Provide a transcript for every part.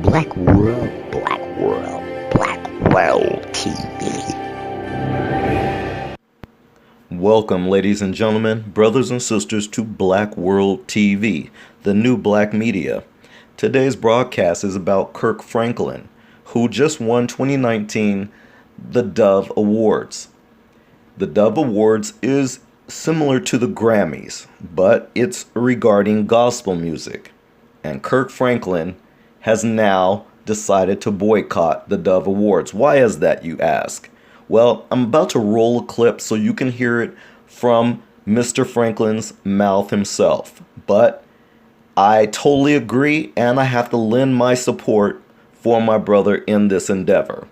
Black World, Black World, Black World TV. Welcome, ladies and gentlemen, brothers and sisters, to Black World TV, the new black media. Today's broadcast is about Kirk Franklin, who just won 2019 the Dove Awards. The Dove Awards is similar to the Grammys, but it's regarding gospel music. And Kirk Franklin has now decided to boycott the Dove Awards. Why is that, you ask? Well, I'm about to roll a clip so you can hear it from Mr. Franklin's mouth himself. But I totally agree, and I have to lend my support for my brother in this endeavor.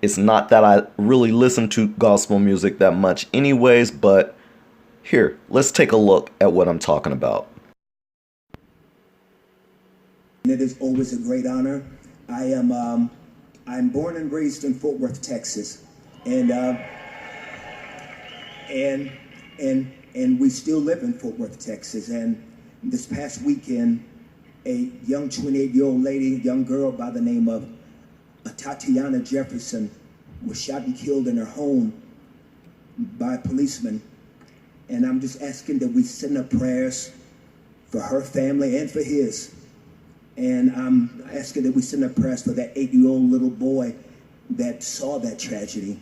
It's not that I really listen to gospel music that much anyways, but here, let's take a look at what I'm talking about. It is always a great honor. I'm born and raised in Fort Worth, Texas, and we still live in Fort Worth, Texas. And this past weekend, a young 28-year-old lady, young girl by the name of Tatiana Jefferson, was shot and killed in her home by a policeman. And I'm just asking that we send up prayers for her family and for his. And I'm asking that we send up prayers for that 8-year-old little boy that saw that tragedy.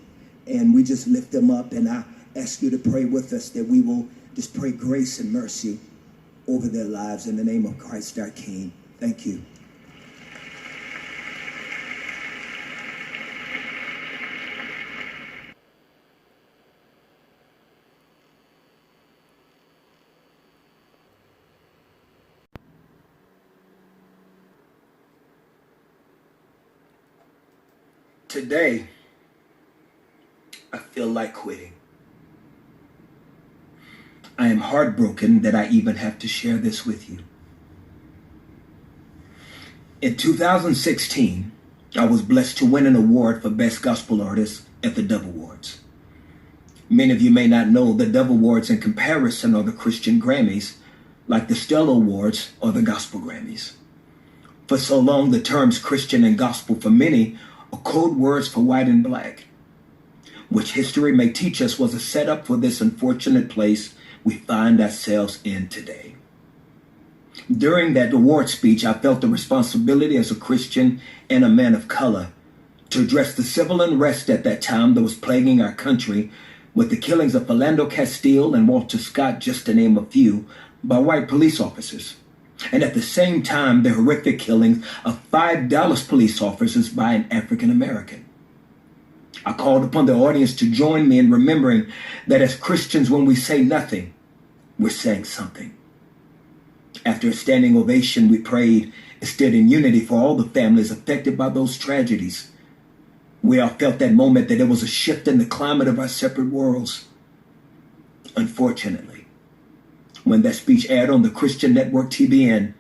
And we just lift them up, and I ask you to pray with us that we will just pray grace and mercy over their lives in the name of Christ our King. Thank you. Today, I feel like quitting. I am heartbroken that I even have to share this with you. In 2016, I was blessed to win an award for Best Gospel Artist at the Dove Awards. Many of you may not know the Dove Awards in comparison are the Christian Grammys, like the Stellar Awards or the Gospel Grammys. For so long, the terms Christian and gospel for many are code words for white and black, which history may teach us was a setup for this unfortunate place we find ourselves in today. During that award speech, I felt the responsibility as a Christian and a man of color to address the civil unrest at that time that was plaguing our country, with the killings of Philando Castile and Walter Scott, just to name a few, by white police officers. And at the same time, the horrific killing of 5 Dallas police officers by an African American. I called upon the audience to join me in remembering that as Christians, when we say nothing, we're saying something. After a standing ovation, we prayed and stood in unity for all the families affected by those tragedies. We all felt that moment that there was a shift in the climate of our separate worlds. Unfortunately, when that speech aired on the Christian network TBN,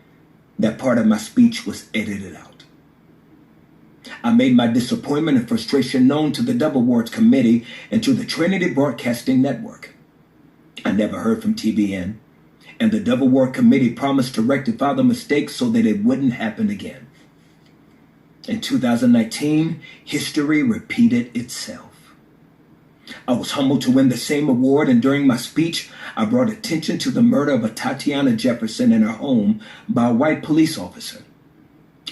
that part of my speech was edited out. I made my disappointment and frustration known to the Dove Awards committee and to the Trinity Broadcasting Network. I never heard from TBN, and the Dove Award committee promised to rectify the mistake so that it wouldn't happen again. In 2019, history repeated itself. I was humbled to win the same award, and during my speech, I brought attention to the murder of Tatiana Jefferson in her home by a white police officer.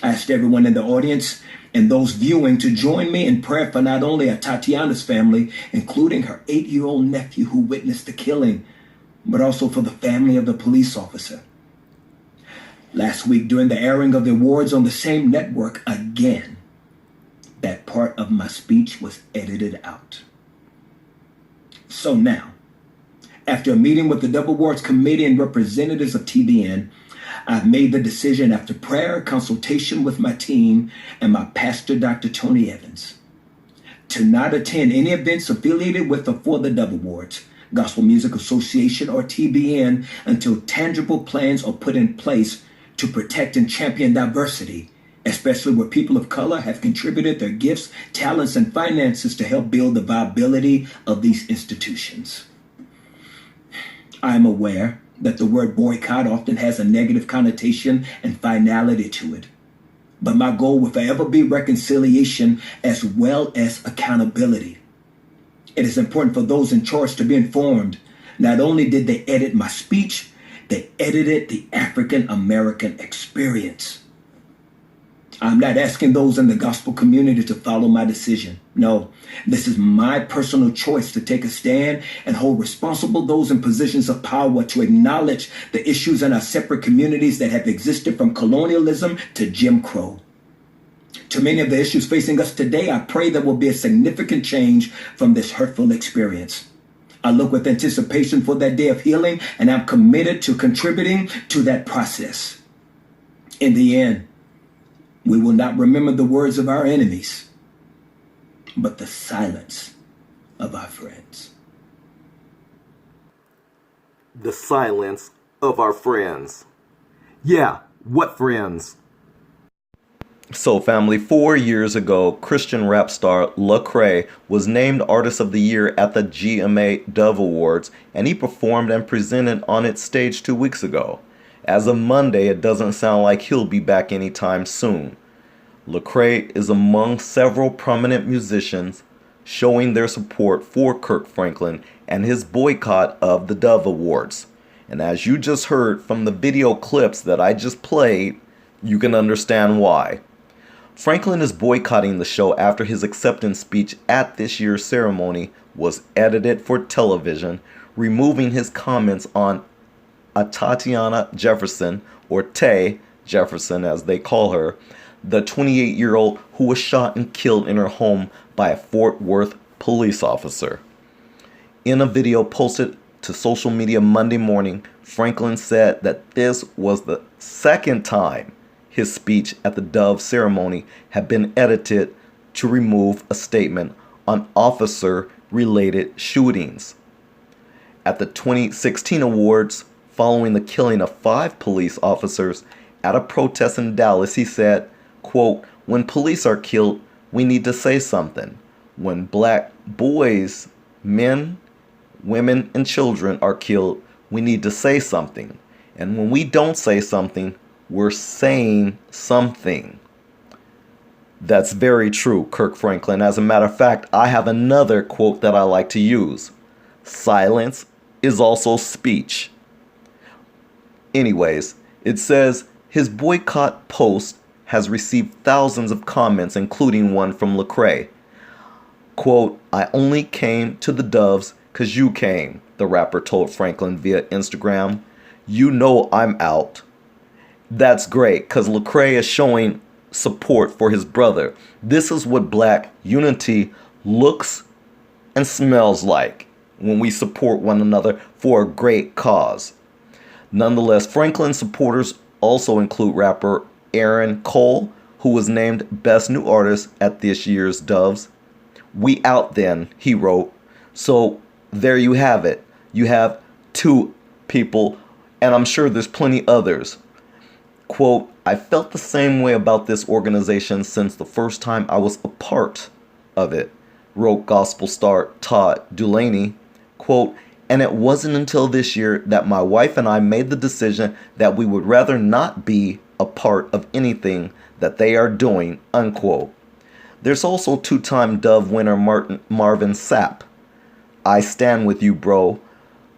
I asked everyone in the audience and those viewing to join me in prayer for not only Tatiana's family, including her 8-year-old nephew who witnessed the killing, but also for the family of the police officer. Last week, during the airing of the awards on the same network again, that part of my speech was edited out. So now, after a meeting with the Dove Awards committee and representatives of TBN, I've made the decision after prayer, consultation with my team, and my pastor, Dr. Tony Evans, to not attend any events affiliated with or for the Dove Awards, Gospel Music Association, or TBN until tangible plans are put in place to protect and champion diversity, especially where people of color have contributed their gifts, talents, and finances to help build the viability of these institutions. I am aware that the word boycott often has a negative connotation and finality to it. But my goal will forever be reconciliation as well as accountability. It is important for those in charge to be informed. Not only did they edit my speech, they edited the African American experience. I'm not asking those in the gospel community to follow my decision. No, this is my personal choice to take a stand and hold responsible those in positions of power to acknowledge the issues in our separate communities that have existed from colonialism to Jim Crow. To many of the issues facing us today, I pray there will be a significant change from this hurtful experience. I look with anticipation for that day of healing, and I'm committed to contributing to that process. In the end, we will not remember the words of our enemies, but the silence of our friends. The silence of our friends. Yeah, what friends? So family, 4 years ago, Christian rap star Lecrae was named Artist of the Year at the GMA Dove Awards, and he performed and presented on its stage 2 weeks ago. As of Monday, it doesn't sound like he'll be back anytime soon. Lecrae is among several prominent musicians showing their support for Kirk Franklin and his boycott of the Dove Awards. And as you just heard from the video clips that I just played, you can understand why. Franklin is boycotting the show after his acceptance speech at this year's ceremony was edited for television, removing his comments on Tatiana Jefferson, or Tay Jefferson as they call her, the 28-year-old who was shot and killed in her home by a Fort Worth police officer. In a video posted to social media Monday morning, Franklin said that this was the second time his speech at the Dove ceremony had been edited to remove a statement on officer-related shootings. At the 2016 awards, following the killing of 5 police officers at a protest in Dallas, he said, quote, "When police are killed, we need to say something. When black boys, men, women, and children are killed, we need to say something. And when we don't say something, we're saying something." That's very true, Kirk Franklin. As a matter of fact, I have another quote that I like to use. Silence is also speech. Anyways, it says his boycott post has received thousands of comments, including one from Lecrae. Quote, "I only came to the Doves because you came," the rapper told Franklin via Instagram. "You know I'm out." That's great, because Lecrae is showing support for his brother. This is what black unity looks and smells like when we support one another for a great cause. Nonetheless, Franklin's supporters also include rapper Aaron Cole, who was named Best New Artist at this year's Doves. "We out then," he wrote. So there you have it. You have 2 people, and I'm sure there's plenty others. Quote, "I felt the same way about this organization since the first time I was a part of it," wrote gospel star Todd Dulaney. Quote, "And it wasn't until this year that my wife and I made the decision that we would rather not be a part of anything that they are doing," unquote. There's also 2-time Dove winner Marvin Sapp. "I stand with you, bro."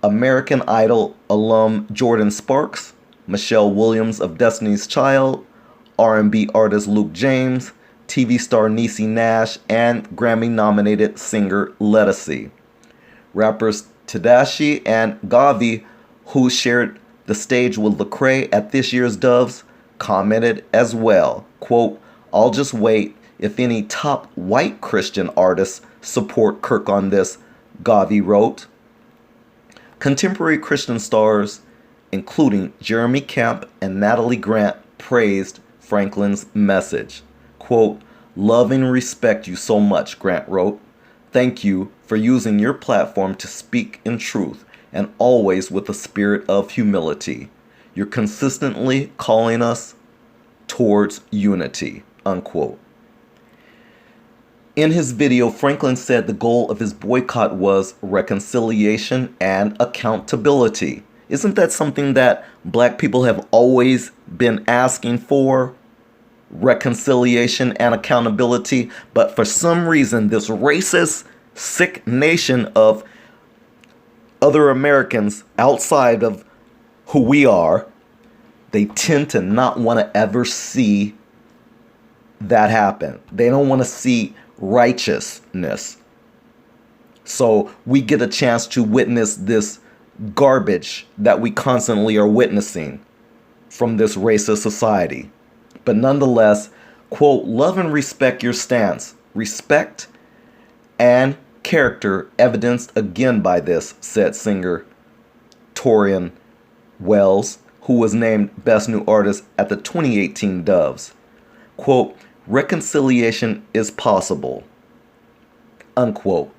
American Idol alum Jordan Sparks, Michelle Williams of Destiny's Child, R&B artist Luke James, TV star Niecy Nash, and Grammy-nominated singer Ledisi. Rappers Tedashii and Gavi, who shared the stage with Lecrae at this year's Doves, commented as well. Quote, "I'll just wait if any top white Christian artists support Kirk on this," Gavi wrote. Contemporary Christian stars, including Jeremy Camp and Natalie Grant, praised Franklin's message. Quote, "Love and respect you so much," Grant wrote. "Thank you for using your platform to speak in truth and always with a spirit of humility. You're consistently calling us towards unity," unquote. In his video, Franklin said the goal of his boycott was reconciliation and accountability. Isn't that something that black people have always been asking for? reconciliation and accountability. But for some reason, this racist, sick nation of other Americans outside of who we are, they tend to not want to ever see that happen. They don't want to see righteousness. So we get a chance to witness this garbage that we constantly are witnessing from this racist society. But nonetheless, quote, love and respect your stance. Respect and character evidenced again by this, said singer Torian Wells, who was named Best New Artist at the 2018 Doves. Quote, reconciliation is possible, unquote.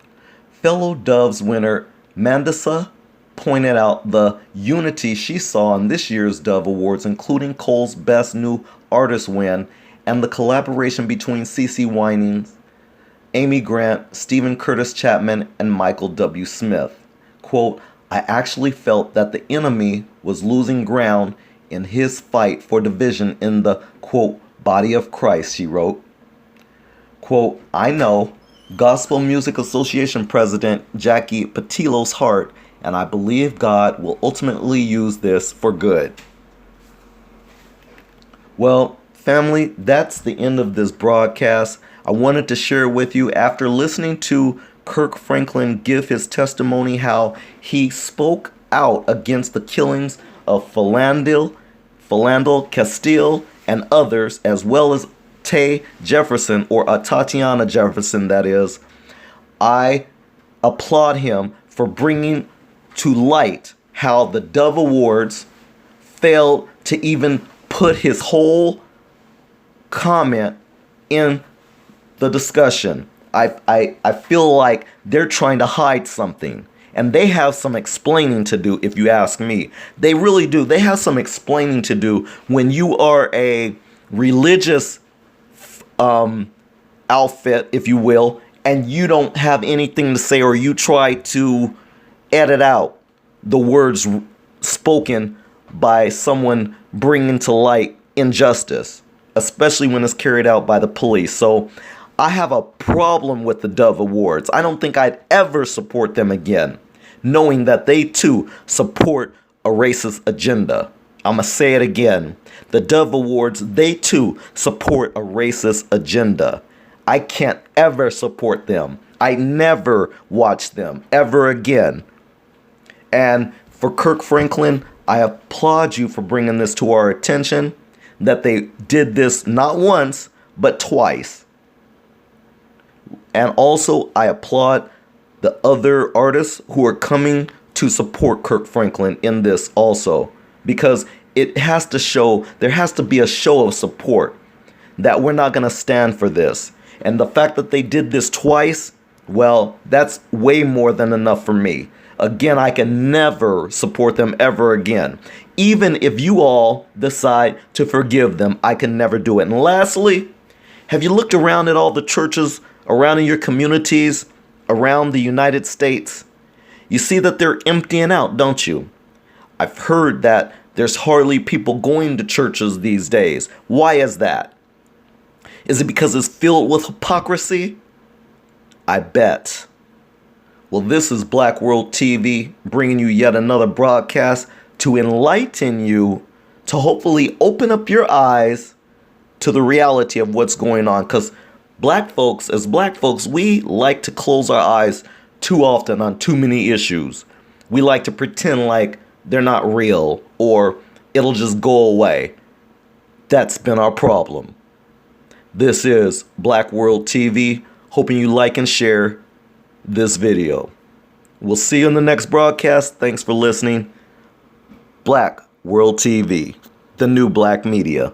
Fellow Doves winner Mandisa pointed out the unity she saw in this year's Dove Awards, including Cole's Best New Artist win and the collaboration between CeCe Winans, Amy Grant, Stephen Curtis Chapman, and Michael W. Smith. Quote, I actually felt that the enemy was losing ground in his fight for division in the, quote, body of Christ, she wrote. Quote, I know Gospel Music Association President Jackie Patillo's heart, and I believe God will ultimately use this for good. Well, family, that's the end of this broadcast. I wanted to share with you, after listening to Kirk Franklin give his testimony, how he spoke out against the killings of Philandel Castile and others, as well as Tay Jefferson, or Tatiana Jefferson, that is. I applaud him for bringing to light how the Dove Awards failed to even put his whole comment in the discussion. I feel like they're trying to hide something, and they have some explaining to do, if you ask me. They really do. They have some explaining to do when you are a religious outfit, if you will, and you don't have anything to say, or you try to edit out the words spoken by someone bringing to light injustice, especially when it's carried out by the police. So I have a problem with the Dove Awards. I don't think I'd ever support them again, knowing that they too support a racist agenda. I'm going to say it again. The Dove Awards, they too support a racist agenda. I can't ever support them. I never watch them ever again. And for Kirk Franklin, I applaud you for bringing this to our attention, that they did this not once, but twice. And also, I applaud the other artists who are coming to support Kirk Franklin in this also, because it has to show, there has to be a show of support that we're not going to stand for this. And the fact that they did this twice, well, that's way more than enough for me. Again, I can never support them ever again. Even if you all decide to forgive them, I can never do it. And lastly, have you looked around at all the churches around in your communities, around the United States? You see that they're emptying out, don't you? I've heard that there's hardly people going to churches these days. Why is that? Is it because it's filled with hypocrisy? I bet. Well, this is Black World TV bringing you yet another broadcast to enlighten you, to hopefully open up your eyes to the reality of what's going on. Because black folks, we like to close our eyes too often on too many issues. We like to pretend like they're not real, or it'll just go away. That's been our problem. This is Black World TV, hoping you like and share this video. We'll see you in the next broadcast. Thanks for listening. Black World TV, the new black media.